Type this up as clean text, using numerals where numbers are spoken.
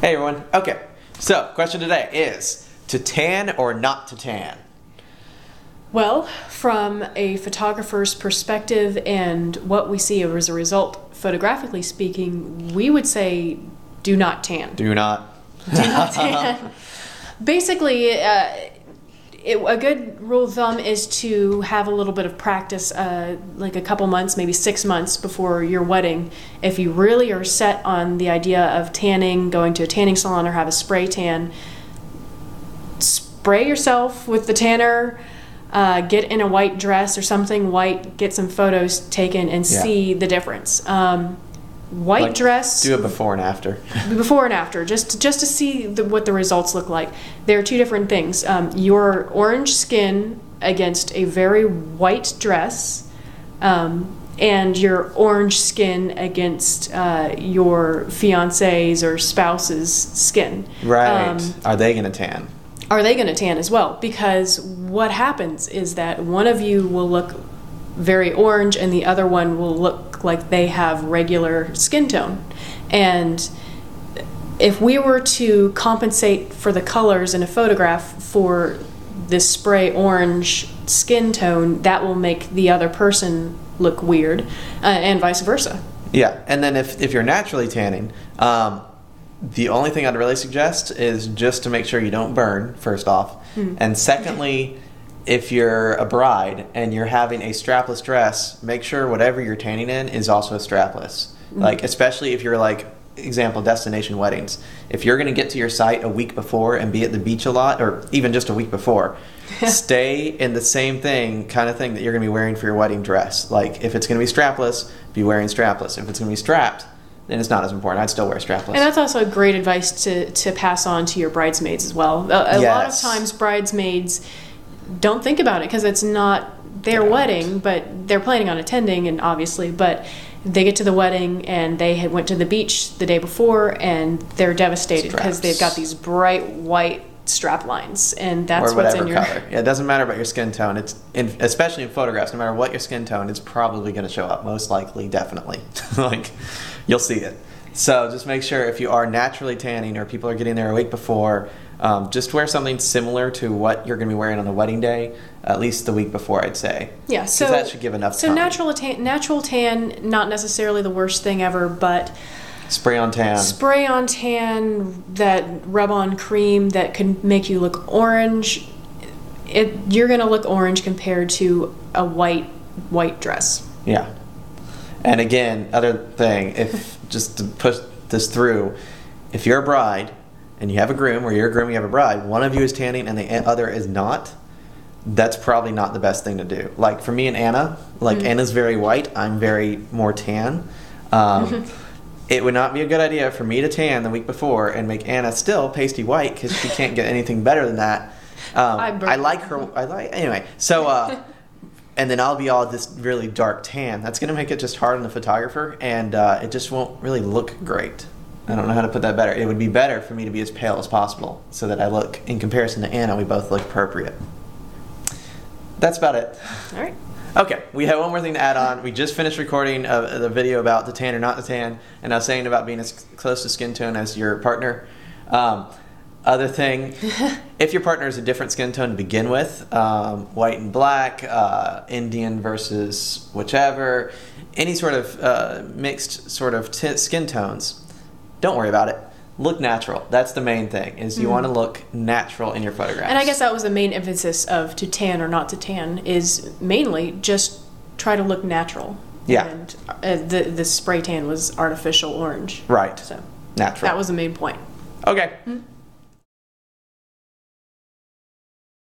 Hey everyone. Okay, so question today is to tan or not to tan? Well, from a photographer's perspective and what we see as a result, photographically speaking, we would say do not tan. Do not. Do not tan. Basically, a good rule of thumb is to have a little bit of practice, like a couple months, maybe 6 months before your wedding. If you really are set on the idea of tanning, going to a tanning salon or have a spray tan, spray yourself with the tanner, get in a white dress or something white, get some photos taken and see the difference. White dress. Do a before and after. Before and after, just to see what the results look like. There are two different things. Your orange skin against a very white dress, and your orange skin against your fiance's or spouse's skin. Right. Are they going to tan? Are they going to tan as well? Because what happens is that one of you will look very orange and the other one will look like they have regular skin tone. And if we were to compensate for the colors in a photograph for this spray orange skin tone, that will make the other person look weird, and vice versa. Yeah, and then if you're naturally tanning, the only thing I'd really suggest is just to make sure you don't burn, first off. And secondly, if you're a bride and you're having a strapless dress, make sure whatever you're tanning in is also strapless. Like, especially if you're like, example, destination weddings. If you're going to get to your site a week before and be at the beach a lot, or even just a week before, stay in the same kind of thing that you're going to be wearing for your wedding dress. Like, if it's going to be strapless, be wearing strapless. If it's going to be strapped, then it's not as important. I'd still wear strapless. And that's also great advice to pass on to your bridesmaids as well. A lot of times bridesmaids don't think about it because it's not their wedding, but they're planning on attending, and obviously, but they get to the wedding and they went to the beach the day before and they're devastated because they've got these bright white strap lines, and that's what's in your color. Yeah, it doesn't matter about your skin tone. Especially in photographs, no matter what your skin tone, it's probably going to show up. Most likely, definitely. Like, you'll see it. So just make sure if you are naturally tanning or people are getting there a week before, just wear something similar to what you're going to be wearing on the wedding day, at least the week before, I'd say. Yeah, so that should give enough time. So natural tan, not necessarily the worst thing ever, but spray on tan. Spray on tan, that rub-on cream that can make you look orange. You're going to look orange compared to a white dress. Yeah. And again, other thing, just to push this through, if you're a bride and you have a groom, or you're a groom, you have a bride, one of you is tanning and the other is not, that's probably not the best thing to do. Like for me and Anna, Anna's very white, I'm very more tan. It would not be a good idea for me to tan the week before and make Anna still pasty white because she can't get anything better than that. I like her. Anyway. So, and then I'll be all this really dark tan. That's going to make it just hard on the photographer, and it just won't really look great. I don't know how to put that better. It would be better for me to be as pale as possible so that I look, in comparison to Anna, we both look appropriate. That's about it. All right. Okay, we have one more thing to add on. We just finished recording the video about the tan or not the tan, and I was saying about being as close to skin tone as your partner. Other thing, if your partner is a different skin tone to begin with, white and black, Indian versus whichever, any sort of mixed sort of skin tones, don't worry about it. Look natural. That's the main thing, is you want to look natural in your photographs. And I guess that was the main emphasis of to tan or not to tan, is mainly just try to look natural. Yeah. And the spray tan was artificial orange. Right. So natural. that was the main point. Okay.